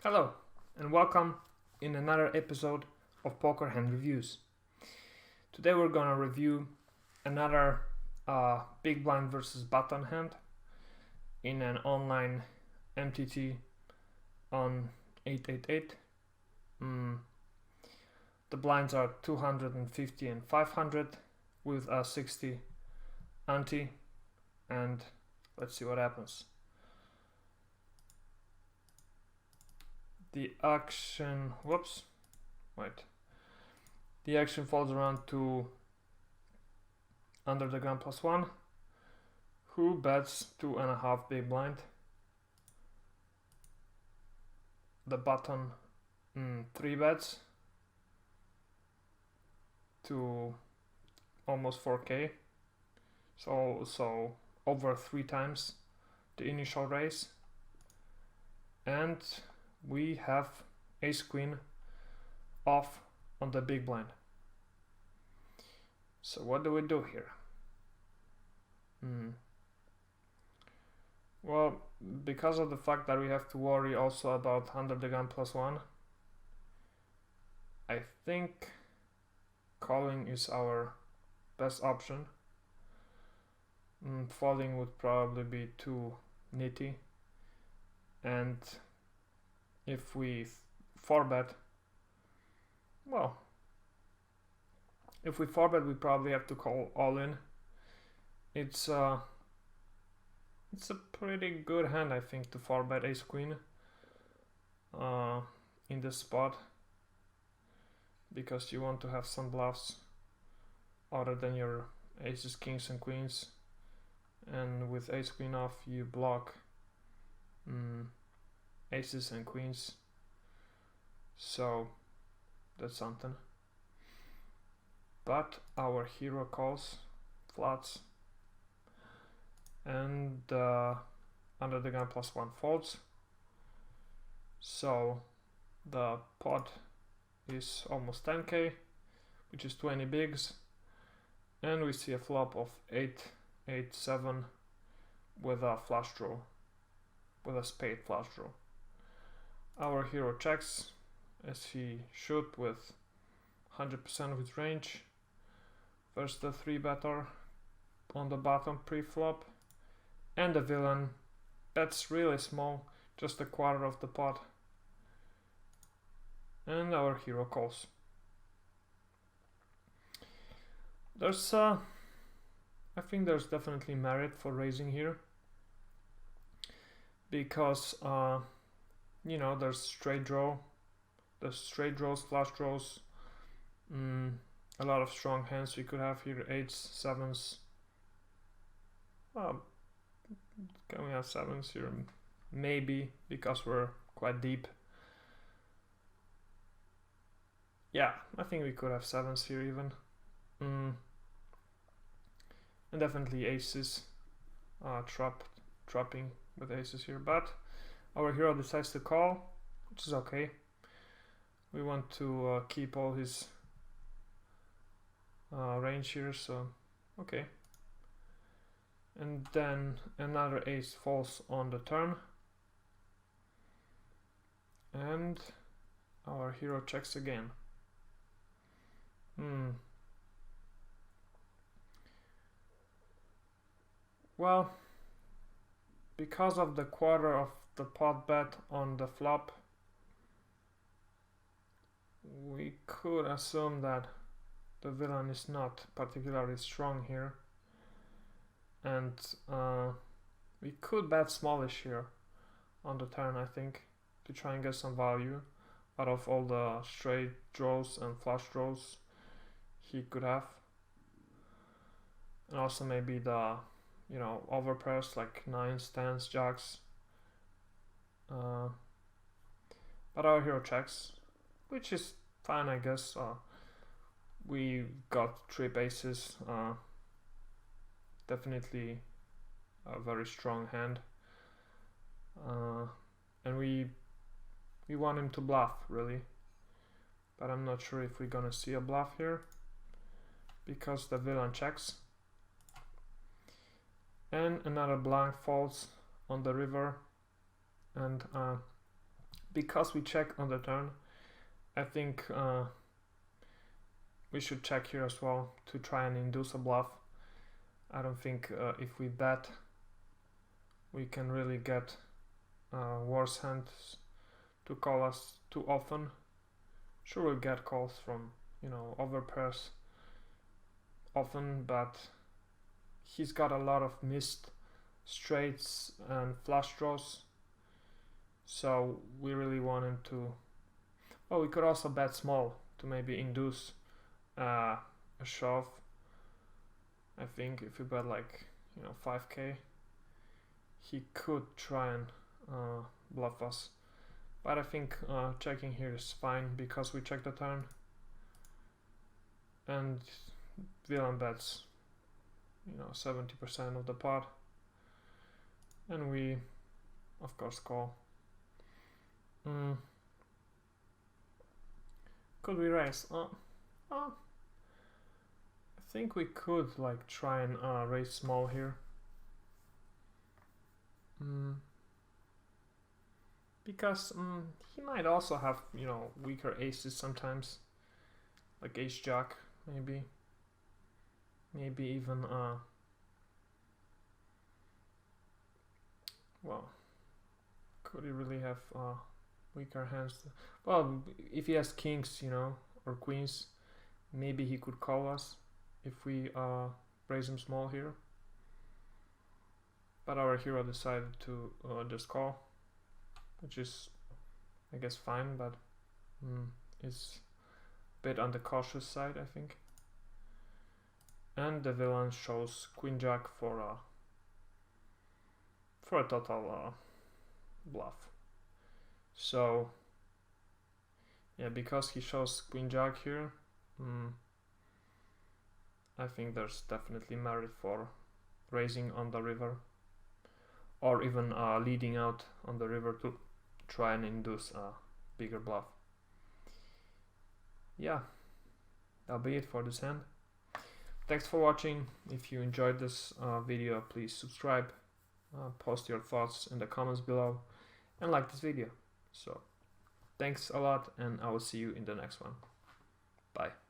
Hello, and welcome in another episode of Poker Hand Reviews. Today we're gonna review another big blind versus button hand in an online MTT on 888. The blinds are 250 and 500 with a 60 ante, and let's see what happens. The action falls around to under the gun +1, who bets 2.5 big blind. The button 3 bets to almost 4k, so over 3 times the initial raise, and we have ace queen off on the big blind. So what do we do here? Well, because of the fact that we have to worry also about under the gun +1, I think calling is our best option. Folding would probably be too nitty, and if we 4-bet, we probably have to call all in. It's a pretty good hand, I think, to 4-bet ace queen in this spot, because you want to have some bluffs other than your aces, kings and queens, and with ace queen off you block aces and queens, so that's something. But our hero calls flats, and under the gun +1 folds, so the pot is almost 10k, which is 20 bigs, and we see a flop of 8-8-7 with a flush draw, with a spade flush draw. Our hero checks, as he should, with 100% of his range. First the 3-better on the bottom pre-flop, and the villain bets really small, just a quarter of the pot, and our hero calls. I think there's definitely merit for raising here, because there's straight draws, flush draws, a lot of strong hands we could have here, 8s, 7s. Can we have 7s here? Maybe, because we're quite deep. Yeah, I think we could have 7s here even. And definitely aces, trapping with aces here, but our hero decides to call, which is okay. We want to keep all his range here, so okay. And then another ace falls on the turn, and our hero checks again. Well, because of the quarter of the pot bet on the flop, we could assume that the villain is not particularly strong here, and we could bet smallish here on the turn, I think, to try and get some value out of all the straight draws and flush draws he could have, and also maybe the overpairs like 9s, 10s, jacks. But our hero checks, which is fine, I guess. We got trip aces, definitely a very strong hand, and we want him to bluff, really, but I'm not sure if we're gonna see a bluff here, because the villain checks, and another blank falls on the river, and because we check on the turn, I think we should check here as well to try and induce a bluff. I don't think if we bet, we can really get worse hands to call us too often. Sure, we'll get calls from, you know, overpairs often, but he's got a lot of missed straights and flush draws, so we really want him to. Well, we could also bet small to maybe induce a shove. I think if we bet like, you know, 5k, he could try and bluff us, but I think checking here is fine because we check the turn and villain bets, you know, 70% of the pot, and we of course call. Could we raise? I think we could like try and raise small here. Because he might also have, you know, weaker aces sometimes, like ace jack maybe even well, could he really have weaker hands? Well, if he has kings, you know, or queens, maybe he could call us if we raise him small here, but our hero decided to just call, which is, I guess, fine, but is a bit on the cautious side, I think. And the villain shows queen jack for a total bluff. So yeah, because he shows queen jack here, I think there's definitely merit for raising on the river, or even leading out on the river to try and induce a bigger bluff. Yeah, that'll be it for this hand. Thanks for watching. If you enjoyed this video, please subscribe, post your thoughts in the comments below, and like this video. So thanks a lot, and I will see you in the next one. Bye.